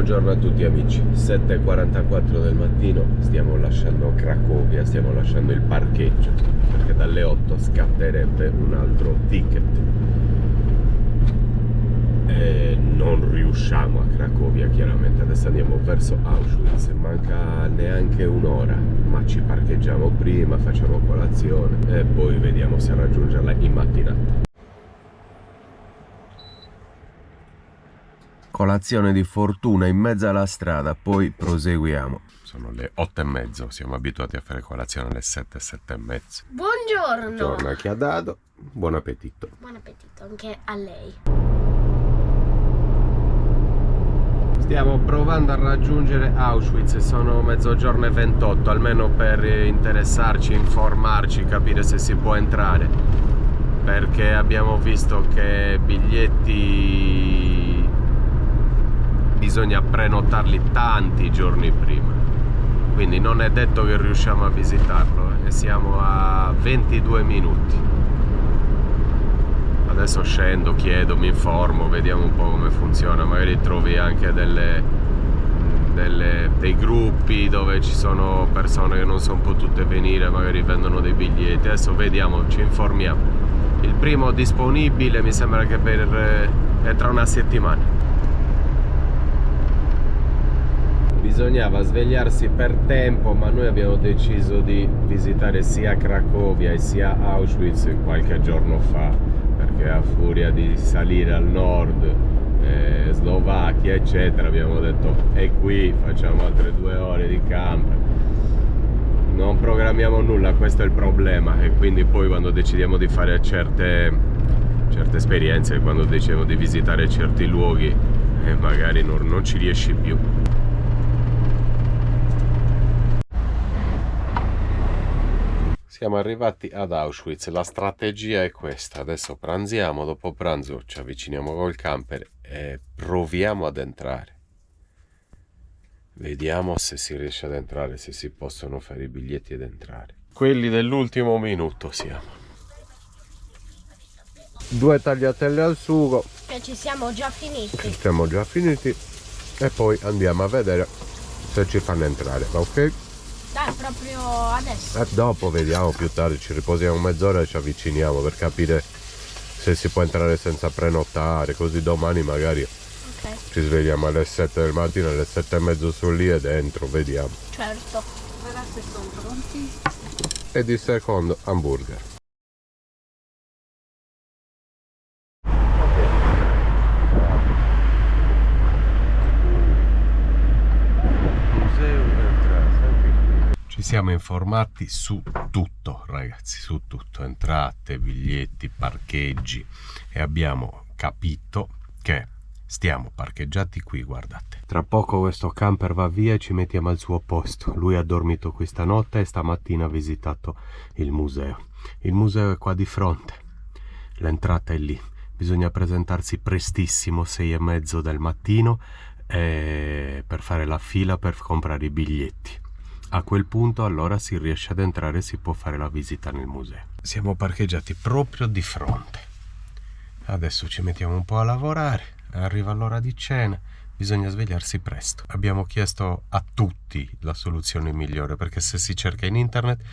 Buongiorno a tutti amici, 7:44 del mattino, stiamo lasciando Cracovia, stiamo lasciando il parcheggio perché dalle 8 scatterebbe un altro ticket e non riusciamo a Cracovia chiaramente. Adesso andiamo verso Auschwitz, manca neanche un'ora, ma ci parcheggiamo prima, facciamo colazione e poi vediamo se raggiungerla in mattinata. Colazione di fortuna in mezzo alla strada, poi proseguiamo. Sono le 8:30, siamo abituati a fare colazione alle 7, 7:30. Buongiorno! Buongiorno a chi ha dato, buon appetito. Buon appetito anche a lei. Stiamo provando a raggiungere Auschwitz, sono mezzogiorno e 28, almeno per interessarci, informarci, capire se si può entrare. Perché abbiamo visto che biglietti bisogna prenotarli tanti giorni prima, quindi non è detto che riusciamo a visitarlo e siamo a 22 minuti. Adesso scendo, chiedo, mi informo, vediamo un po' come funziona, magari trovi anche dei gruppi dove ci sono persone che non sono potute venire, magari vendono dei biglietti. Adesso vediamo, ci informiamo. Il primo disponibile mi sembra che è tra una settimana. Bisognava svegliarsi per tempo, ma noi abbiamo deciso di visitare sia Cracovia e sia Auschwitz qualche giorno fa, perché a furia di salire al nord, Slovacchia eccetera, abbiamo detto è qui, facciamo altre 2 ore di camper, non programmiamo nulla, questo è il problema. E quindi poi quando decidiamo di fare certe esperienze, quando decidiamo di visitare certi luoghi, magari non ci riesci più. Siamo arrivati ad Auschwitz, la strategia è questa: adesso pranziamo, dopo pranzo ci avviciniamo col camper e proviamo ad entrare. Vediamo se si riesce ad entrare, se si possono fare i biglietti ed entrare. Quelli dell'ultimo minuto siamo. 2 tagliatelle al sugo. Che ci siamo già finiti. Siamo già finiti e poi andiamo a vedere se ci fanno entrare, ok? Dai, proprio adesso. E dopo vediamo, più tardi ci riposiamo mezz'ora e ci avviciniamo per capire se si può entrare senza prenotare, così domani magari ci svegliamo alle 7 del mattino, alle 7:30 sono lì e dentro, vediamo. Certo. Ragazzi, sono pronti? E di secondo hamburger. Ci siamo informati su tutto, ragazzi, su tutto, entrate, biglietti, parcheggi, e abbiamo capito che stiamo parcheggiati qui, guardate. Tra poco questo camper va via e ci mettiamo al suo posto. Lui ha dormito qui stanotte e stamattina ha visitato il museo. Il museo è qua di fronte, l'entrata è lì. Bisogna presentarsi prestissimo, 6:30 del mattino, per fare la fila per comprare i biglietti. A quel punto allora si riesce ad entrare e si può fare la visita nel museo. Siamo parcheggiati proprio di fronte. Adesso ci mettiamo un po' a lavorare, arriva l'ora di cena, bisogna svegliarsi presto. Abbiamo chiesto a tutti la soluzione migliore, perché se si cerca in internet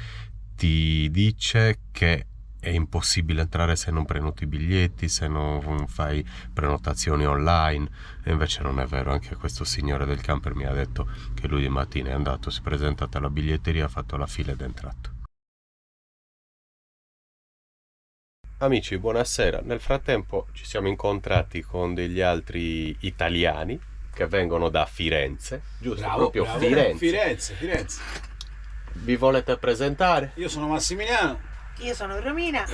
ti dice che è impossibile entrare se non prenoti i biglietti, se non fai prenotazioni online, e invece non è vero. Anche questo signore del camper mi ha detto che lui di mattina è andato, si è presentato alla biglietteria, ha fatto la fila ed è entrato. Amici, buonasera. Nel frattempo ci siamo incontrati con degli altri italiani che vengono da Firenze, giusto? Bravo, Proprio bravo. Firenze. Firenze. Vi volete presentare? Io sono Massimiliano. Io sono Romina.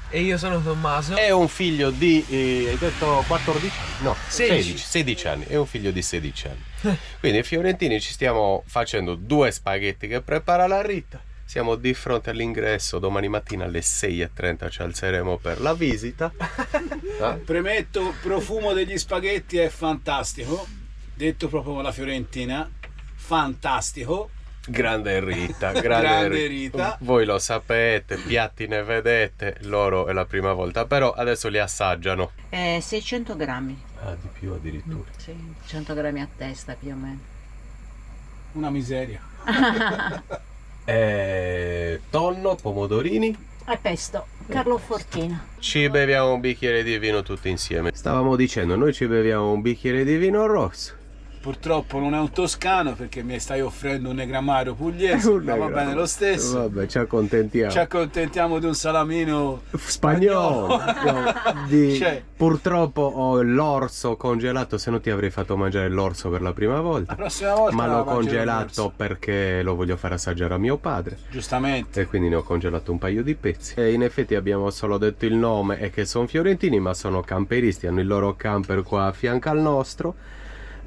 E io sono Tommaso. È un figlio di, hai detto 14? No, 16. 16 anni, è un figlio di 16 anni. Quindi fiorentini ci stiamo facendo 2 spaghetti che prepara la Rita. Siamo di fronte all'ingresso, domani mattina alle 6:30 ci alzeremo per la visita. Premetto, profumo degli spaghetti è fantastico, detto proprio con la fiorentina, fantastico. Grande Rita, Grande Rita. Voi lo sapete, piatti ne vedete, loro è la prima volta, però adesso li assaggiano. 600 grammi. Ah, di più addirittura. Sì, 100 grammi a testa più o meno. Una miseria. Tonno, pomodorini. E pesto, Carlo Fortina. Ci beviamo un bicchiere di vino tutti insieme. Stavamo dicendo, noi ci beviamo un bicchiere di vino rosso. Purtroppo non è un toscano perché mi stai offrendo un negramaro pugliese, ma va bene lo stesso. Vabbè, ci accontentiamo. Ci accontentiamo di un salamino Spagnolo. Cioè. Purtroppo ho l'orso congelato, se no ti avrei fatto mangiare l'orso per la prima volta. La prossima volta Ma la l'ho mangerò congelato l'orso. perché lo voglio fare assaggiare a mio padre. Giustamente. E quindi ne ho congelato un paio di pezzi. E in effetti abbiamo solo detto il nome e che sono fiorentini, ma sono camperisti, hanno il loro camper qua a fianco al nostro.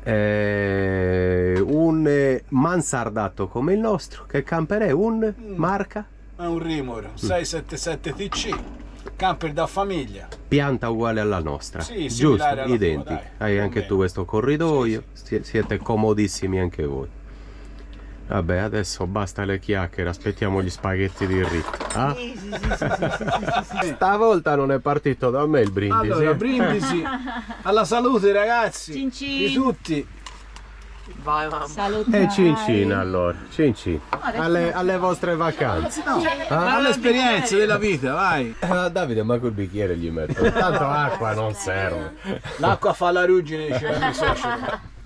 Un mansardato come il nostro. Che camper è? Un marca? È un Rimor 677 TC, camper da famiglia. Pianta uguale alla nostra. Sì, giusto, similare alla tua, identica. dai. Hai Va anche bene. tu questo corridoio. Siete comodissimi anche voi. Vabbè, adesso basta le chiacchiere, aspettiamo gli spaghetti di Rita. Ah? Stavolta non è partito da me il brindisi. Allora, brindisi alla salute ragazzi, Cin cin. di tutti. Vai mamma. Salute. E cincin allora, cincin. Alle vostre vacanze. All'esperienza della vita, vai. Davide, ma quel bicchiere gli metto. Tanto acqua non serve. L'acqua fa la ruggine, diceva il mio socio.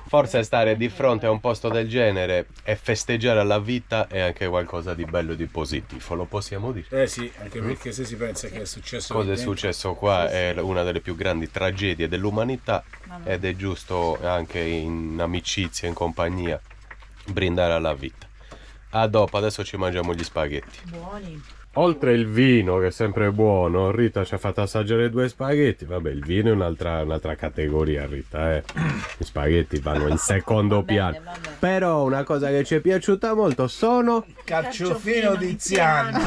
Forse stare di fronte a un posto del genere e festeggiare la vita è anche qualcosa di bello e di positivo, lo possiamo dire. Eh sì, anche perché se si pensa che è successo Cosa lì è dentro- successo qua è una delle più grandi tragedie dell'umanità ed è giusto anche in amicizia, in compagnia, brindare alla vita. A dopo, adesso ci mangiamo gli spaghetti. Buoni. Oltre il vino, che è sempre buono, Rita ci ha fatto assaggiare 2 spaghetti. Vabbè, il vino è un'altra categoria, Rita. Gli spaghetti vanno in secondo piano. vabbè. Però una cosa che ci è piaciuta molto sono Carciofino di Ziano,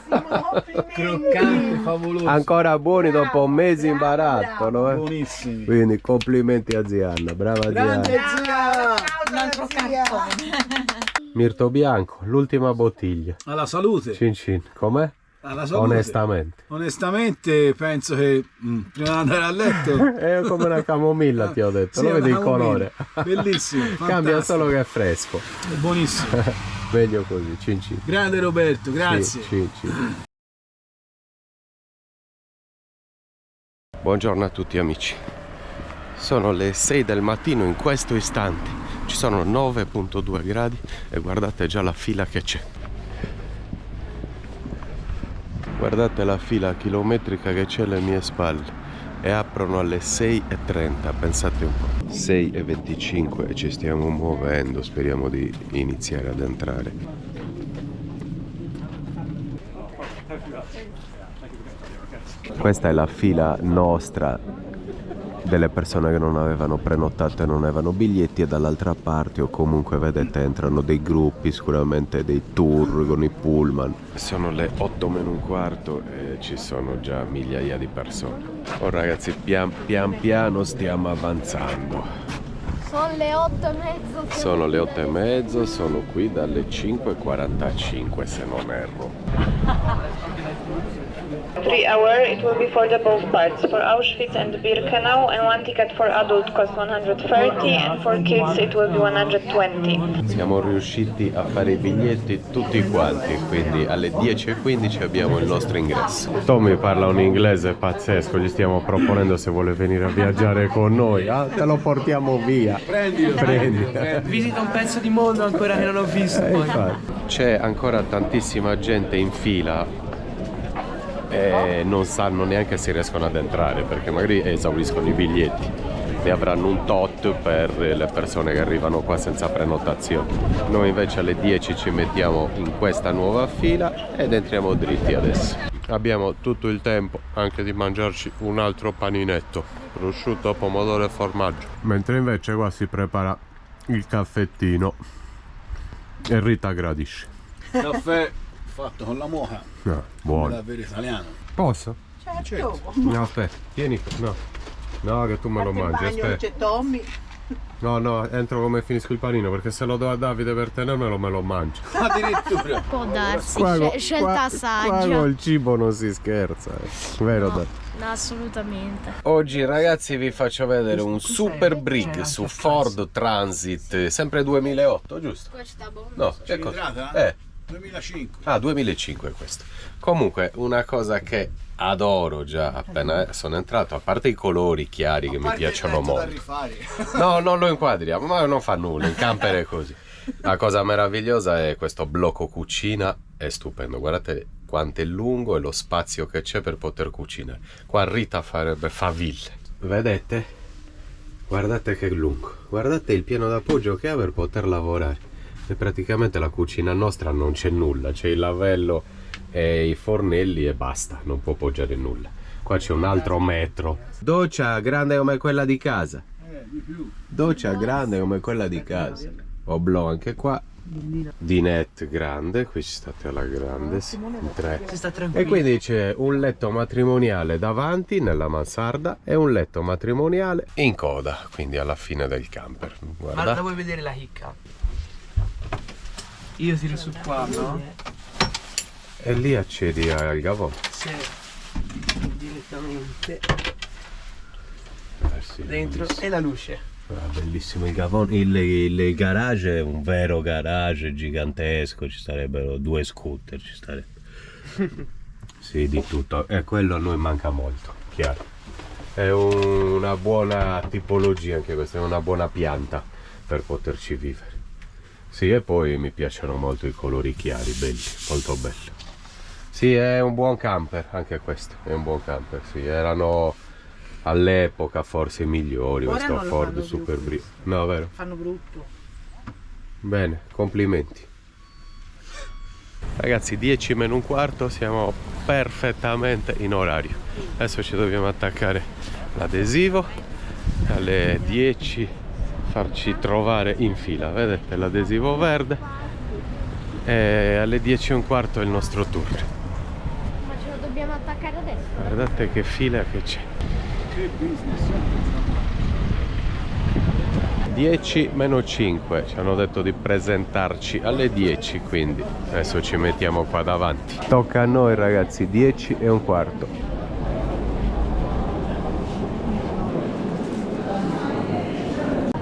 Buonissimo, croccante, favoloso, ancora buoni dopo un mese in barattolo. buonissimi. Quindi complimenti a zia Anna, brava Grande zia Anna. zia! Un altro cartone. Mirto bianco, l'ultima bottiglia. Alla salute, Cin cin, com'è? alla salute. Onestamente. Onestamente penso che prima di andare a letto È come una camomilla, ti ho detto, Sì, lo vedi una il colore? camomilla. Bellissimo, Cambia fantastico. solo che è fresco. È buonissimo. Meglio così, cin cin. Grande Roberto, grazie. Sì, cin cin. Buongiorno a tutti amici. Sono le 6 del mattino in questo istante. Ci sono 9,2 gradi e guardate già la fila che c'è. Guardate la fila chilometrica che c'è alle mie spalle e aprono alle 6:30, pensate un po'. 6:25 e ci stiamo muovendo, speriamo di iniziare ad entrare. Questa è la fila nostra delle persone che non avevano prenotato e non avevano biglietti e dall'altra parte o comunque vedete entrano dei gruppi, sicuramente dei tour con i pullman. Sono le 8:15 e ci sono già migliaia di persone. Oh ragazzi, pian piano stiamo avanzando. Sono le 8:30. Sono le 8:30, sono qui dalle 5:45 se non erro. 3 hour, it will be for the both parts, for Auschwitz and Birkenau, and one ticket for adult costs 130 and for kids it will be 120. Siamo riusciti a fare i biglietti tutti quanti, quindi alle 10:15 abbiamo il nostro ingresso. Tommy parla un inglese pazzesco, gli stiamo proponendo se vuole venire a viaggiare con noi. Ah, te lo portiamo via. Prendi. Visita un pezzo di mondo ancora che non ho visto poi. Infatti. C'è ancora tantissima gente in fila e non sanno neanche se riescono ad entrare perché magari esauriscono i biglietti. Ne avranno un tot per le persone che arrivano qua senza prenotazione. Noi invece alle 10 ci mettiamo in questa nuova fila ed entriamo dritti adesso. Abbiamo tutto il tempo anche di mangiarci un altro paninetto, prosciutto, pomodoro e formaggio. Mentre invece qua si prepara il caffettino e Rita gradisce. Caffè fatto con la moka, No, buono. davvero italiano. Posso? Certo. No, aspetta, tieni. No, no, che tu me lo mangi. Aspetta. C'è Tommy. No, entro come finisco il panino, perché se lo do a Davide per tenermelo me lo mangio. Addirittura. Può darsi, Qua scelta saggia. col cibo non si scherza, vero? No, no, assolutamente. Oggi ragazzi vi faccio vedere un super brick su Ford Transit, sempre 2008, giusto? Questa bomba. No, è Cilindrata? 2005. Ah, 2005 questo. Comunque, una cosa che adoro già appena sono entrato, a parte i colori chiari che mi piacciono molto. No, non lo inquadriamo, ma non fa nulla, in camper è così. La cosa meravigliosa è questo blocco cucina, è stupendo, guardate quanto è lungo e lo spazio che c'è per poter cucinare. Qua Rita farebbe faville. Vedete? Guardate che lungo, guardate il piano d'appoggio che ha per poter lavorare. E praticamente la cucina nostra non c'è nulla, c'è il lavello e i fornelli e basta, non può poggiare nulla. Qua c'è un altro metro. Doccia grande come quella di casa. Doccia grande come quella di casa. Oblò anche qua. Dinette grande, qui ci state alla grande, sì, in tre. Si sta E tranquillo. quindi c'è un letto matrimoniale davanti nella mansarda e un letto matrimoniale in coda, quindi alla fine del camper. Ma Guarda. la vuoi vedere la chicca? Io tiro su qua, no? E lì accedi al gavone. Sì. Direttamente Sì, dentro bellissimo. e la luce. Ah, bellissimo il gavone. Il garage è un vero garage gigantesco, ci sarebbero 2 scooter, ci sarebbe. Sì, di tutto. E quello a noi manca molto, chiaro. È una buona tipologia anche questa, è una buona pianta per poterci vivere. Sì, e poi mi piacciono molto i colori chiari, belli, molto belli. Sì, è un buon camper, anche questo, è un buon camper, sì, erano all'epoca forse i migliori, Ora questo non lo Ford fanno Super più. Brio. No, vero? Fanno brutto. Bene, complimenti. Ragazzi, 10 meno un quarto, siamo perfettamente in orario. Adesso ci dobbiamo attaccare l'adesivo, alle 10 farci trovare in fila, vedete l'adesivo verde, e alle 10 e un quarto è il nostro tour. Ma ce lo dobbiamo attaccare adesso? Guardate che fila che c'è. 10 meno 5, ci hanno detto di presentarci alle 10, quindi adesso ci mettiamo qua davanti. Tocca a noi ragazzi, 10 e un quarto.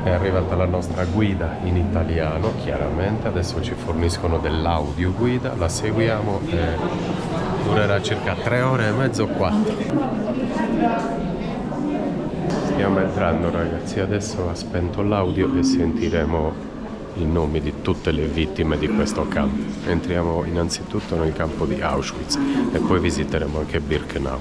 È arrivata la nostra guida in italiano, chiaramente, adesso ci forniscono dell'audio guida, la seguiamo e durerà circa 3 ore e mezzo, 4. Stiamo entrando ragazzi, adesso ha spento l'audio e sentiremo i nomi di tutte le vittime di questo campo. Entriamo innanzitutto nel campo di Auschwitz e poi visiteremo anche Birkenau.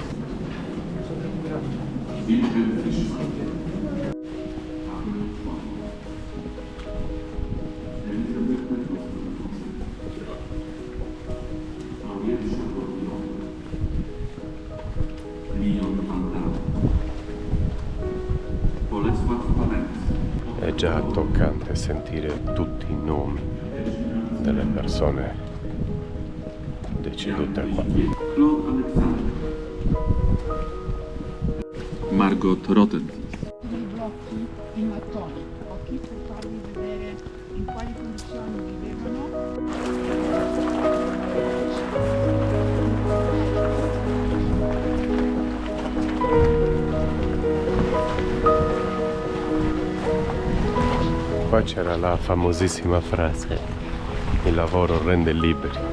È già toccante sentire tutti i nomi delle persone decedute qua. Claude Alexander, Margot Rotten, dei blocchi in mattoni, blocchi per farvi vedere in quali condizioni vivevano. Qua c'era la famosissima frase: il lavoro rende liberi.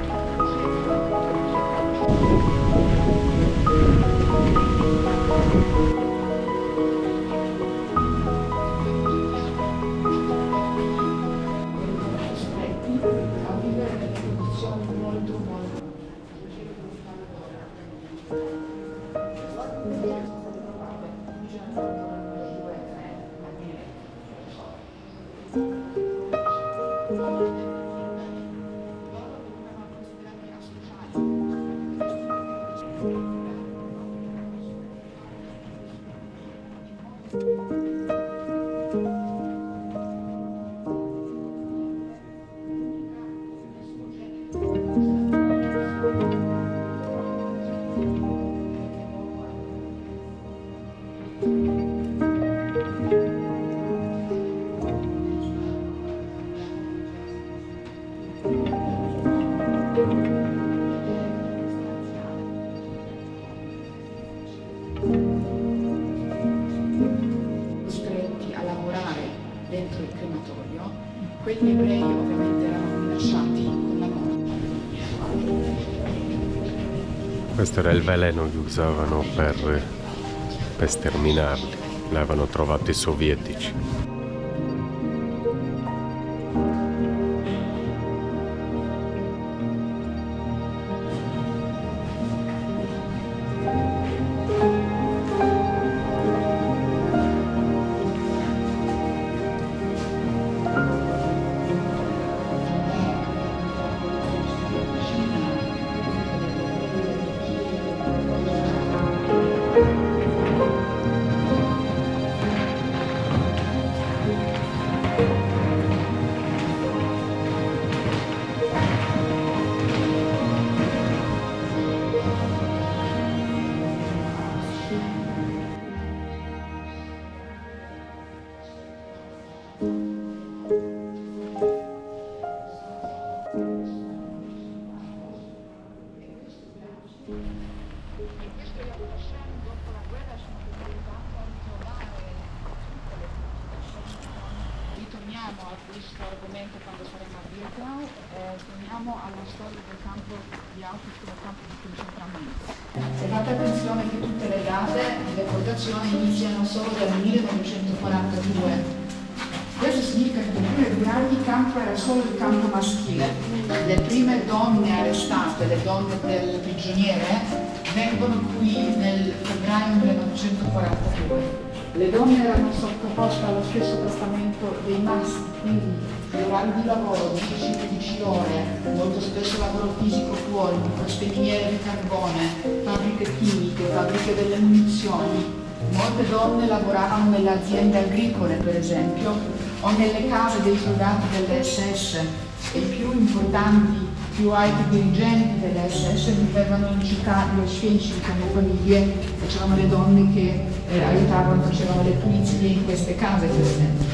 quegli ebrei ovviamente erano minacciati con la morte. Questo era il veleno che usavano per sterminarli. L'avevano trovato i sovietici. Ritorniamo a questo argomento quando saremo a Birkenau, torniamo alla storia del campo di Auschwitz come campo di concentramento. E fate attenzione che tutte le date di deportazione iniziano solo dal 1942. Questo significa che per più di 2 anni il campo era solo il campo maschile. Le prime donne arrestate, le donne del prigioniere, vengono qui nel febbraio 1942. Le donne erano sottoposte allo stesso trattamento dei maschi, quindi orari di lavoro, 10-15 ore, molto spesso lavoro fisico fuori, queste miniere di carbone, fabbriche chimiche, fabbriche delle munizioni. Molte donne lavoravano nelle aziende agricole, per esempio, o nelle case dei soldati delle SS. E i più importanti, più alti dirigenti delle SS vivevano in città di Auschwitz con le famiglie, c'erano le donne che aiutavano, facevano le pulizie in queste case, per esempio.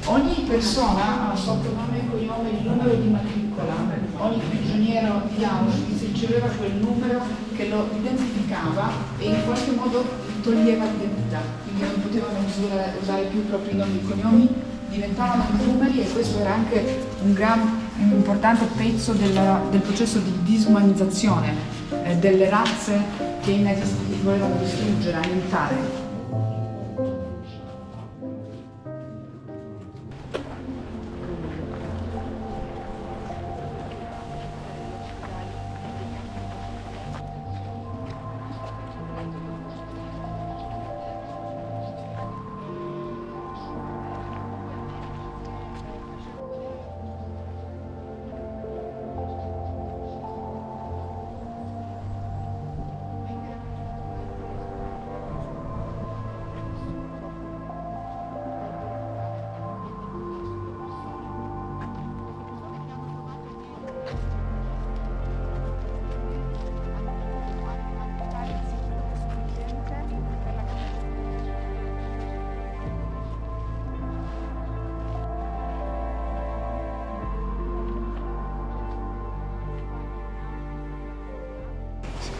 Ogni persona ha sotto nome e cognome il numero di matricola, ogni prigioniero di Auschwitz riceveva quel numero che lo identificava e in qualche modo toglieva l'identità, quindi non potevano usare più i propri nomi e cognomi, diventavano numeri e questo era anche un importante pezzo del processo di disumanizzazione delle razze che i nazisti volevano distruggere, annientare.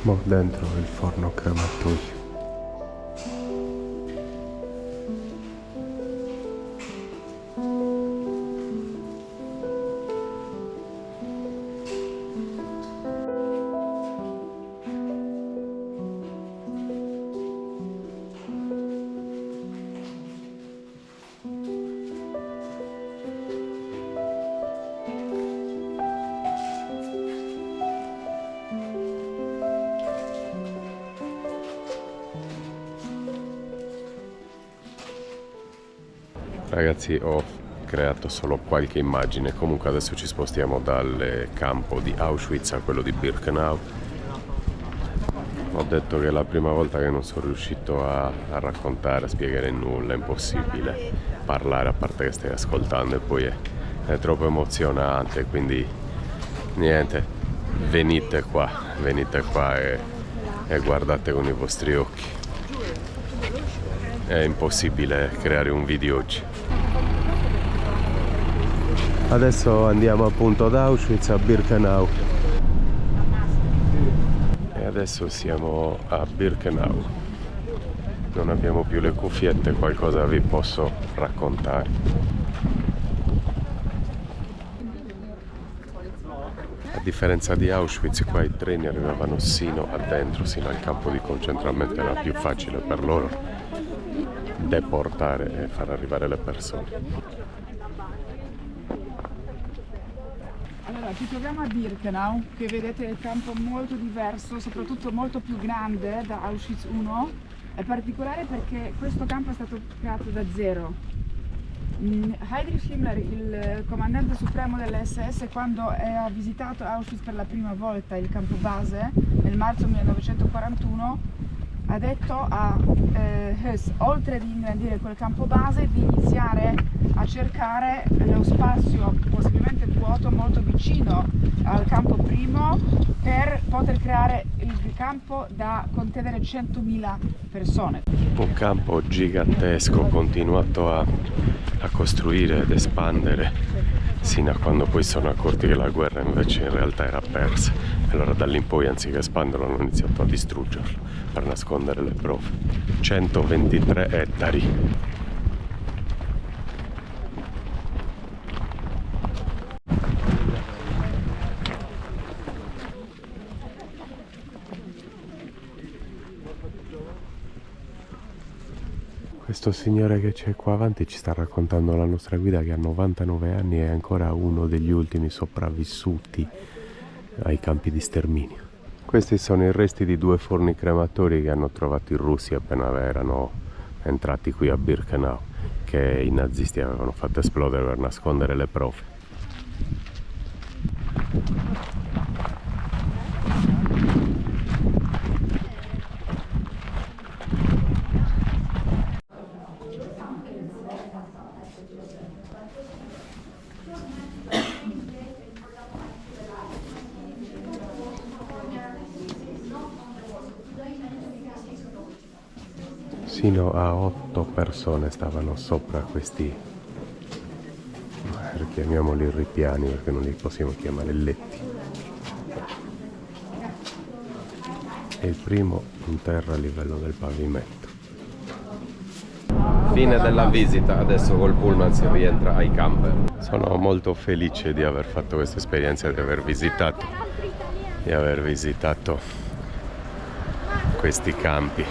Siamo dentro il forno crematorio. Ragazzi, ho creato solo qualche immagine, comunque adesso ci spostiamo dal campo di Auschwitz a quello di Birkenau. Ho detto che è la prima volta che non sono riuscito a raccontare, a spiegare nulla, è impossibile parlare a parte che stai ascoltando e poi è troppo emozionante, quindi niente, venite qua e guardate con i vostri occhi. È impossibile creare un video oggi. Adesso andiamo appunto ad Auschwitz, a Birkenau. E adesso siamo a Birkenau. Non abbiamo più le cuffiette, qualcosa vi posso raccontare. differenza di Auschwitz, qua i treni arrivavano sino a dentro, sino al campo di concentramento, era più facile per loro deportare e far arrivare le persone. Allora, ci troviamo a Birkenau, che vedete è un campo molto diverso, soprattutto molto più grande da Auschwitz I. È particolare perché questo campo è stato creato da zero. Heinrich Himmler, il comandante supremo dell'SS, quando ha visitato Auschwitz per la prima volta, il campo base, nel marzo 1941, ha detto a Höss, oltre di ingrandire quel campo base, di iniziare a cercare lo spazio possibilmente vuoto molto vicino al campo primo per poter creare il campo da contenere 100.000 persone. Un campo gigantesco, continuato a costruire ed espandere sino a quando poi sono accorti che la guerra invece in realtà era persa. Allora da lì in poi, anziché espanderlo, hanno iniziato a distruggerlo per nascondere le prove. 123 ettari. Questo signore che c'è qua avanti ci sta raccontando la nostra guida che ha 99 anni e è ancora uno degli ultimi sopravvissuti ai campi di sterminio. Questi sono i resti di 2 forni crematori che hanno trovato i russi appena erano entrati qui a Birkenau, che i nazisti avevano fatto esplodere per nascondere le prove. Sino a 8 persone stavano sopra questi, chiamiamoli ripiani perché non li possiamo chiamare letti. E il primo in terra a livello del pavimento. Fine della visita, adesso col pullman si rientra ai camper. Sono molto felice di aver fatto questa esperienza, di aver visitato questi campi,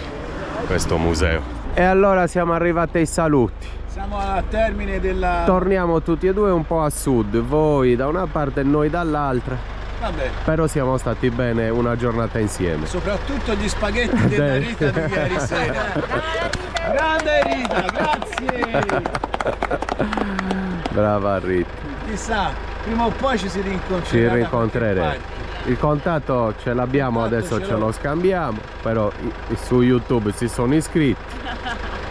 questo museo. E allora siamo arrivati ai saluti. Siamo al termine della... Torniamo tutti e due un po' a sud, voi da una parte e noi dall'altra. Vabbè. Però siamo stati bene una giornata insieme. Soprattutto gli spaghetti della Rita di ieri sera. Grande Rita, grazie! Brava Rita. Chissà, prima o poi ci si rincontrerà. Ci rincontreremo. Il contatto ce l'abbiamo, adesso ce lo scambiamo, però su YouTube si sono iscritti,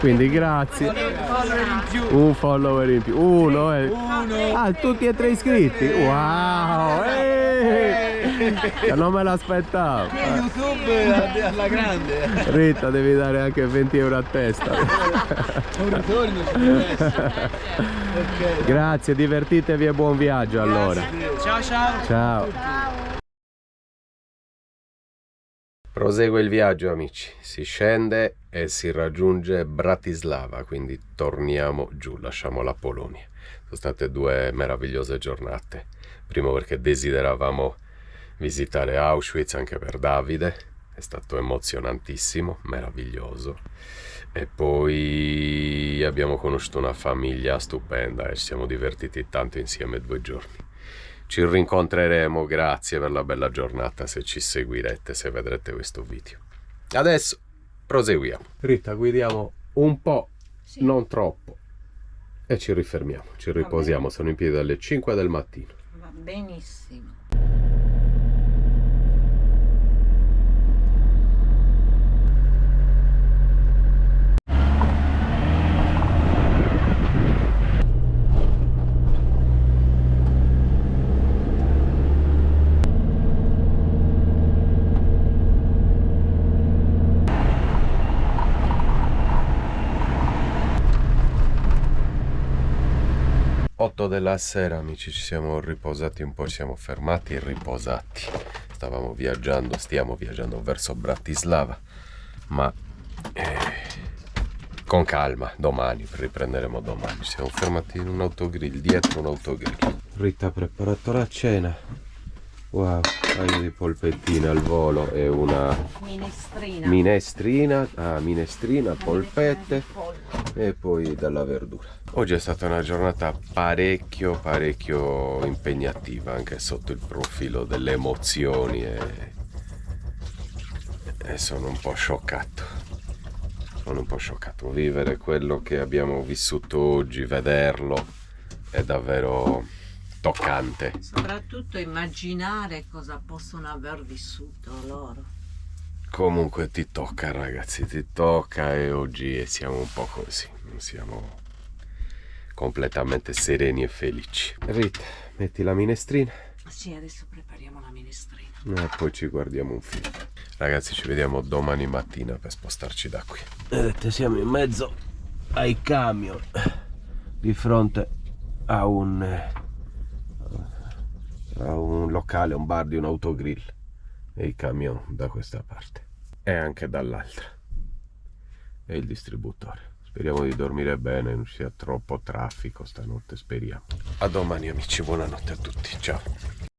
quindi grazie. Un follower in più. Uno. Ah, tutti e 3 iscritti? Wow! Non me l'aspettavo. YouTube alla grande. Rita, devi dare anche 20 euro a testa. Un ritorno ci deve essere. Okay. Grazie, divertitevi e buon viaggio allora. Ciao ciao. Ciao. Prosegue il viaggio, amici, si scende e si raggiunge Bratislava, quindi torniamo giù, lasciamo la Polonia. Sono state 2 meravigliose giornate, primo perché desideravamo visitare Auschwitz anche per Davide, è stato emozionantissimo, meraviglioso, e poi abbiamo conosciuto una famiglia stupenda e ci siamo divertiti tanto insieme 2 giorni. Ci rincontreremo, grazie per la bella giornata se ci seguirete, se vedrete questo video. Adesso proseguiamo. Rita, guidiamo un po', sì, non troppo, e ci rifermiamo, ci riposiamo. Sono in piedi dalle 5 del mattino. Va benissimo. Della sera, amici, ci siamo riposati un po', ci siamo fermati e riposati. Stiamo viaggiando verso Bratislava, ma con calma, domani, riprenderemo domani. Ci siamo fermati in un autogrill, dietro un autogrill. Rita ha preparato la cena, Wow, un paio di polpettine al volo e una Minestrina. minestrina, polpette e poi della verdura. Oggi è stata una giornata parecchio impegnativa anche sotto il profilo delle emozioni e sono un po' scioccato. Vivere quello che abbiamo vissuto oggi, vederlo è davvero toccante. Soprattutto immaginare cosa possono aver vissuto loro. Comunque ti tocca, ragazzi, ti tocca, e oggi siamo un po' così, non siamo completamente sereni e felici. Rita, metti la minestrina Sì, adesso prepariamo la minestrina. e poi ci guardiamo un film. Ragazzi, ci vediamo domani mattina per spostarci da qui. Vedete, siamo in mezzo ai camion, di fronte a un locale, un bar di un autogrill, e i camion da questa parte e anche dall'altra, e il distributore. Speriamo di dormire bene, non ci sia troppo traffico stanotte, speriamo. A domani amici, buonanotte a tutti, ciao.